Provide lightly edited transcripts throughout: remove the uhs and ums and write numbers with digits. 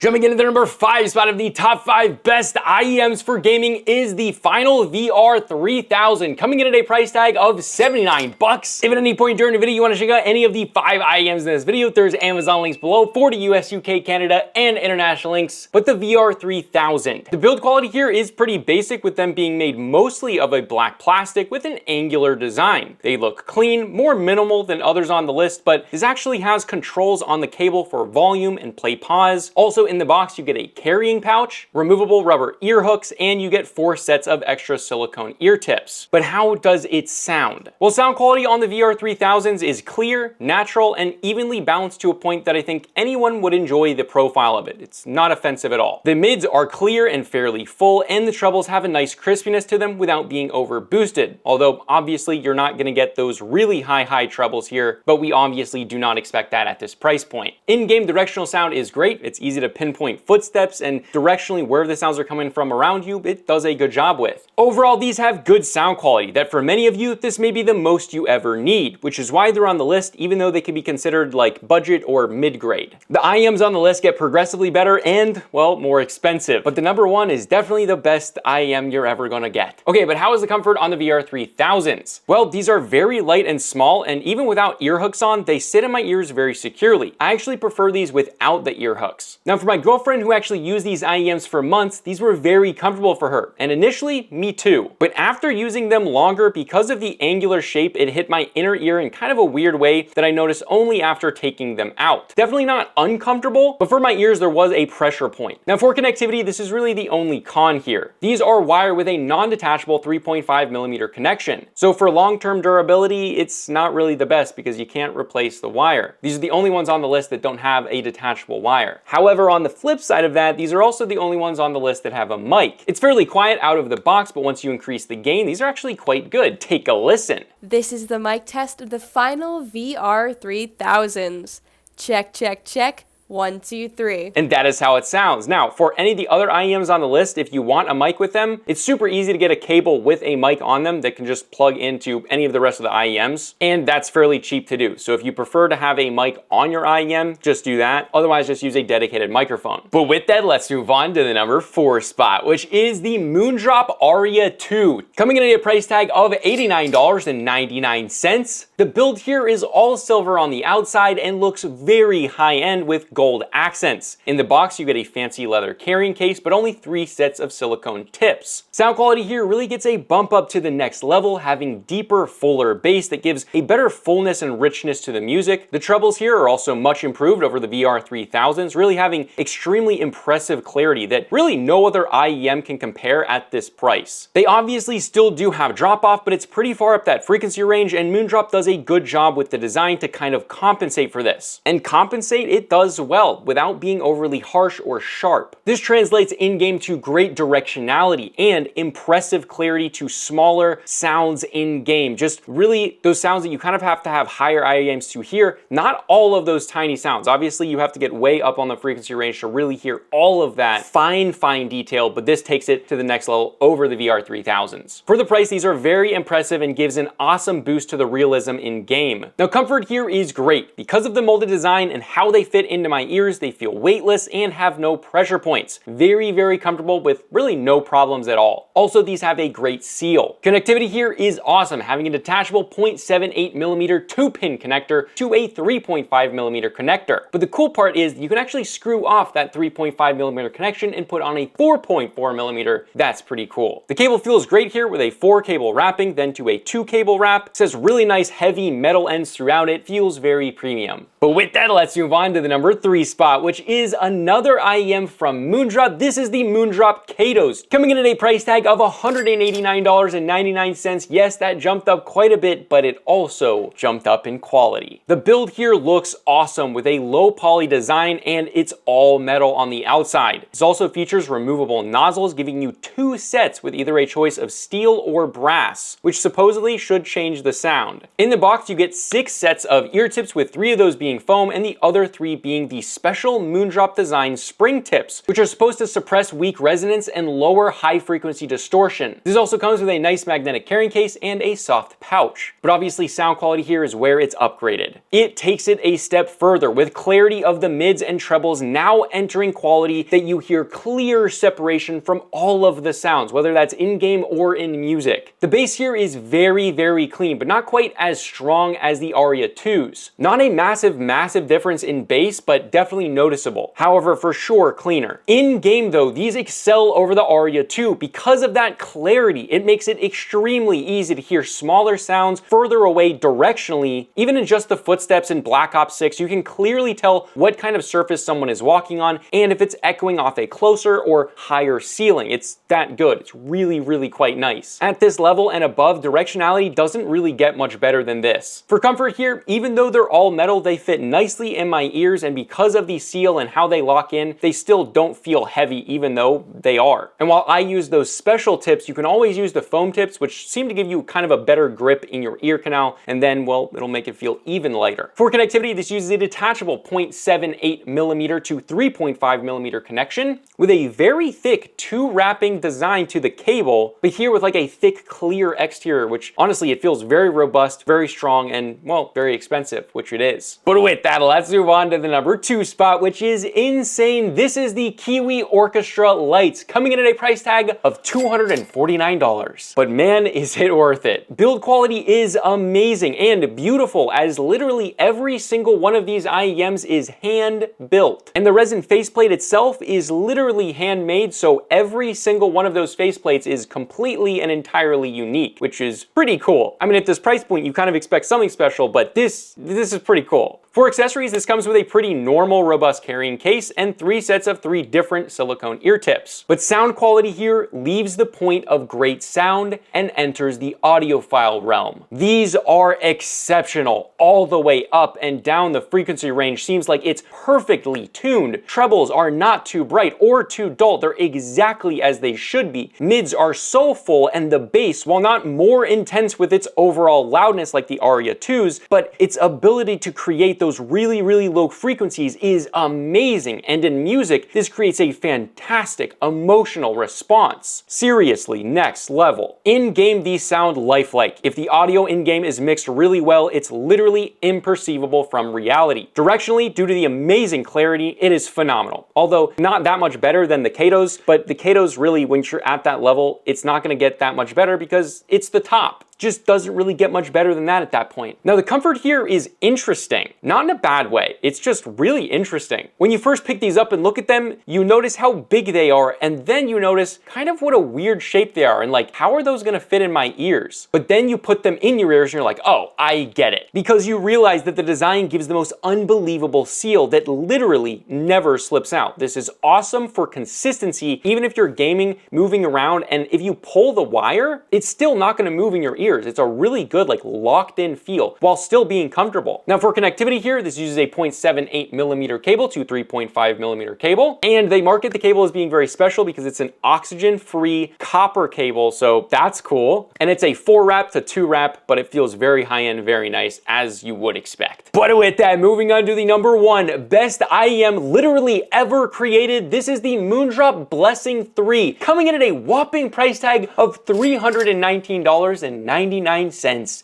Jumping into the number 5 spot of the top 5 best IEMs for gaming is the Final VR3000, coming in at a price tag of $79. If at any point during the video you want to check out any of the 5 IEMs in this video, there's Amazon links below for the US, UK, Canada, and international links. But the VR3000, the build quality here is pretty basic, with them being made mostly of a black plastic with an angular design. They look clean, more minimal than others on the list, but this actually has controls on the cable for volume and play pause. Also in the box, you get a carrying pouch, removable rubber ear hooks, and you get 4 sets of extra silicone ear tips. But how does it sound? Well, sound quality on the VR3000s is clear, natural, and evenly balanced to a point that I think anyone would enjoy the profile of it. It's not offensive at all. The mids are clear and fairly full, and the trebles have a nice crispiness to them without being over boosted. Although obviously you're not going to get those really high trebles here, but we obviously do not expect that at this price point. In-game directional sound is great. It's easy to pinpoint footsteps, and directionally where the sounds are coming from around you, it does a good job with. Overall, these have good sound quality that for many of you, this may be the most you ever need, which is why they're on the list, even though they can be considered like budget or mid-grade. The IEMs on the list get progressively better and, well, more expensive, but the number 1 is definitely the best IEM you're ever gonna get. Okay, but how is the comfort on the VR3000s? Well, these are very light and small, and even without ear hooks on, they sit in my ears very securely. I actually prefer these without the ear hooks. Now, for my girlfriend who actually used these IEMs for months, these were very comfortable for her, and initially, me too. But after using them longer, because of the angular shape, it hit my inner ear in kind of a weird way that I noticed only after taking them out. Definitely not uncomfortable, but for my ears, there was a pressure point. Now, for connectivity, this is really the only con here. These are wired with a non-detachable 3.5mm connection. So for long-term durability, it's not really the best because you can't replace the wire. These are the only ones on the list that don't have a detachable wire. However, on the flip side of that, these are also the only ones on the list that have a mic. It's fairly quiet out of the box, but once you increase the gain, these are actually quite good. Take a listen. This is the mic test of the Final VR3000s. Check, check, check. 1, 2, 3. And that is how it sounds. Now, for any of the other IEMs on the list, if you want a mic with them, it's super easy to get a cable with a mic on them that can just plug into any of the rest of the IEMs, and that's fairly cheap to do. So if you prefer to have a mic on your IEM, just do that. Otherwise, just use a dedicated microphone. But with that, let's move on to the number 4 spot, which is the Moondrop Aria 2. Coming in at a price tag of $89.99. The build here is all silver on the outside and looks very high-end with gold accents. In the box, you get a fancy leather carrying case, but only 3 sets of silicone tips. Sound quality here really gets a bump up to the next level, having deeper, fuller bass that gives a better fullness and richness to the music. The trebles here are also much improved over the VR3000s, really having extremely impressive clarity that really no other IEM can compare at this price. They obviously still do have drop-off, but it's pretty far up that frequency range, and Moondrop does a good job with the design to kind of compensate for this. And compensate it does well, without being overly harsh or sharp. This translates in-game to great directionality and impressive clarity to smaller sounds in-game. Just really those sounds that you kind of have to have higher IEMs to hear. Not all of those tiny sounds. Obviously, you have to get way up on the frequency range to really hear all of that fine detail, but this takes it to the next level over the VR3000s. For the price, these are very impressive and gives an awesome boost to the realism in-game. Now, comfort here is great. Because of the molded design and how they fit into my ears, they feel weightless and have no pressure points. Very comfortable with really no problems at all. Also, these have a great seal. Connectivity here is awesome, having a detachable 0.78mm 2-pin connector to a 3.5mm connector. But the cool part is you can actually screw off that 3.5mm connection and put on a 4.4mm. That's pretty cool. The cable feels great here with a 4-cable wrapping, then to a 2-cable wrap. It says really nice heavy metal ends throughout it. Feels very premium. But with that, let's move on to the number 3 spot, which is another IEM from Moondrop. This is the Moondrop Katos, coming in at a price tag of $189.99. Yes, that jumped up quite a bit, but it also jumped up in quality. The build here looks awesome with a low poly design, and it's all metal on the outside. This also features removable nozzles, giving you 2 sets with either a choice of steel or brass, which supposedly should change the sound. In the box, you get 6 sets of ear tips, with 3 of those being foam and the other 3 being the special Moondrop design spring tips, which are supposed to suppress weak resonance and lower high frequency distortion. This also comes with a nice magnetic carrying case and a soft pouch. But obviously sound quality here is where it's upgraded. It takes it a step further, with clarity of the mids and trebles now entering quality that you hear clear separation from all of the sounds, whether that's in-game or in music. The bass here is very, very clean, but not quite as strong as the Aria 2's. Not a massive difference in bass, but definitely noticeable. However, for sure cleaner. In-game though, these excel over the Aria 2 because of that clarity. It makes it extremely easy to hear smaller sounds further away directionally. Even in just the footsteps in Black Ops 6, you can clearly tell what kind of surface someone is walking on and if it's echoing off a closer or higher ceiling. It's that good. It's really, really quite nice. At this level and above, directionality doesn't really get much better than this. For comfort here, even though they're all metal, they fit nicely in my ears, and because of the seal and how they lock in, they still don't feel heavy even though they are. And while I use those special tips, you can always use the foam tips, which seem to give you kind of a better grip in your ear canal, and then, well, it'll make it feel even lighter. For connectivity, this uses a detachable 0.78mm to 3.5mm connection with a very thick 2-wrapping design to the cable, but here with like a thick, clear exterior, which honestly, it feels very robust, very strong, and well, very expensive, which it is. But with that, let's move on to the number 2 spot, which is insane. This is the Kiwi Orchestra Lights, coming in at a price tag of $249. But man, is it worth it. Build quality is amazing and beautiful, as literally every single one of these IEMs is hand built. And the resin faceplate itself is literally handmade, so every single one of those faceplates is completely and entirely unique, which is pretty cool. I mean, at this price point, you kind of expect something special, but this is pretty cool. For accessories, this comes with a pretty normal, robust carrying case and 3 sets of 3 different silicone ear tips. But sound quality here leaves the point of great sound and enters the audiophile realm. These are exceptional. All the way up and down the frequency range seems like it's perfectly tuned. Trebles are not too bright or too dull. They're exactly as they should be. Mids are so full, and the bass, while not more intense with its overall loudness like the Aria 2's, but its ability to create those really, really low frequencies is amazing, and in music, this creates a fantastic emotional response. Seriously, next level. In-game, these sound lifelike. If the audio in-game is mixed really well, it's literally imperceivable from reality. Directionally, due to the amazing clarity, it is phenomenal. Although not that much better than the Katos, but the Katos really, when you're at that level, it's not gonna get that much better because it's the top. Just doesn't really get much better than that at that point. Now the comfort here is interesting, not in a bad way. It's just really interesting. When you first pick these up and look at them, you notice how big they are, and then you notice kind of what a weird shape they are, and like, how are those gonna fit in my ears? But then you put them in your ears and you're like, oh, I get it. Because you realize that the design gives the most unbelievable seal that literally never slips out. This is awesome for consistency, even if you're gaming, moving around, and if you pull the wire, it's still not gonna move in your ears. It's a really good, like, locked in feel while still being comfortable. Now for connectivity here, this uses a 0.78mm cable to 3.5mm cable, and they market the cable as being very special because it's an oxygen-free copper cable, so that's cool. And it's a 4-wrap to 2-wrap, but it feels very high-end, very nice, as you would expect. But with that, moving on to the number 1 best IEM literally ever created, this is the Moondrop Blessing 3, coming in at a whopping price tag of $319.99.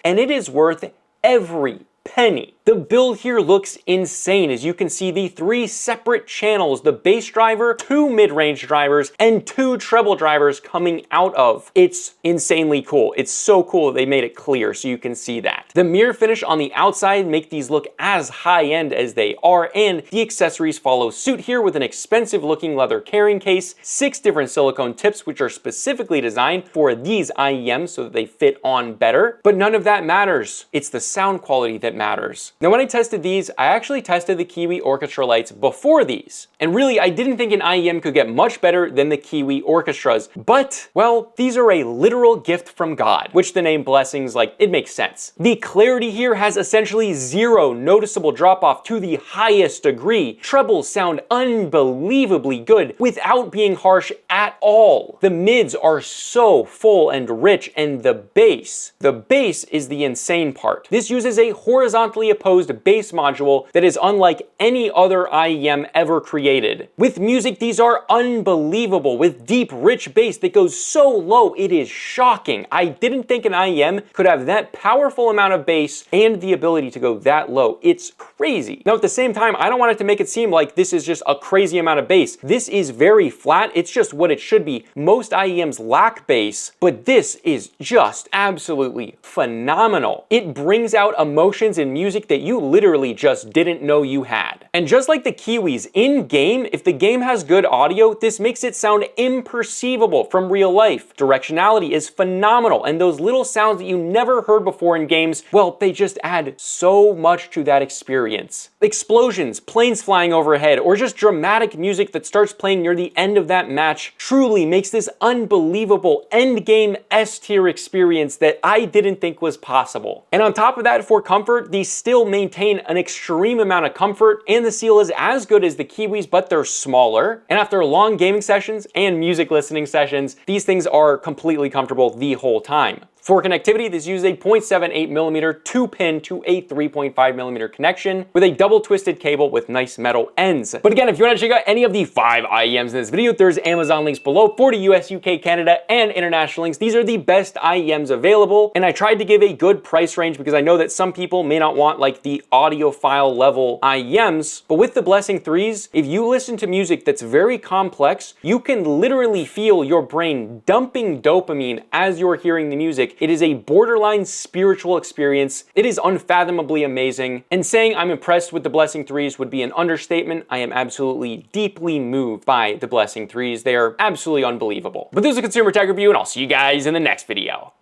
And it is worth every penny. The build here looks insane, as you can see the 3 separate channels, the bass driver, 2 mid-range drivers, and 2 treble drivers coming out of. It's insanely cool. It's so cool that they made it clear so you can see that. The mirror finish on the outside make these look as high-end as they are, and the accessories follow suit here with an expensive looking leather carrying case, 6 different silicone tips which are specifically designed for these IEMs so that they fit on better. But none of that matters. It's the sound quality that matters. Now when I tested these, I actually tested the Kiwi Orchestra Lights before these. And really, I didn't think an IEM could get much better than the Kiwi Orchestras. But, well, these are a literal gift from God, which the name Blessings, like, it makes sense. The clarity here has essentially 0 noticeable drop off to the highest degree. Trebles sound unbelievably good without being harsh at all. The mids are so full and rich, and the bass is the insane part. This uses a horizontal horizontally opposed bass module that is unlike any other IEM ever created. With music, these are unbelievable, with deep, rich bass that goes so low, it is shocking. I didn't think an IEM could have that powerful amount of bass and the ability to go that low. It's crazy. Now, at the same time, I don't want it to make it seem like this is just a crazy amount of bass. This is very flat. It's just what it should be. Most IEMs lack bass, but this is just absolutely phenomenal. It brings out emotions in music that you literally just didn't know you had. And just like the Kiwis, in-game, if the game has good audio, this makes it sound imperceivable from real life. Directionality is phenomenal, and those little sounds that you never heard before in games, well, they just add so much to that experience. Explosions, planes flying overhead, or just dramatic music that starts playing near the end of that match truly makes this unbelievable endgame S-tier experience that I didn't think was possible. And on top of that, for comfort, these still maintain an extreme amount of comfort, and the seal is as good as the Kiwis, but they're smaller. And after long gaming sessions and music listening sessions, these things are completely comfortable the whole time. For connectivity, this uses a 0.78mm 2-pin to a 3.5mm connection with a double twisted cable with nice metal ends. But again, if you want to check out any of the 5 IEMs in this video, there's Amazon links below for the US, UK, Canada, and international links. These are the best IEMs available, and I tried to give a good price range because I know that some people may not want like the audiophile level IEMs, but with the Blessing 3s, if you listen to music that's very complex, you can literally feel your brain dumping dopamine as you're hearing the music. It is a borderline spiritual experience. It is unfathomably amazing. And saying I'm impressed with the Blessing 3s would be an understatement. I am absolutely deeply moved by the Blessing 3s. They are absolutely unbelievable. But this is a consumer tech review, and I'll see you guys in the next video.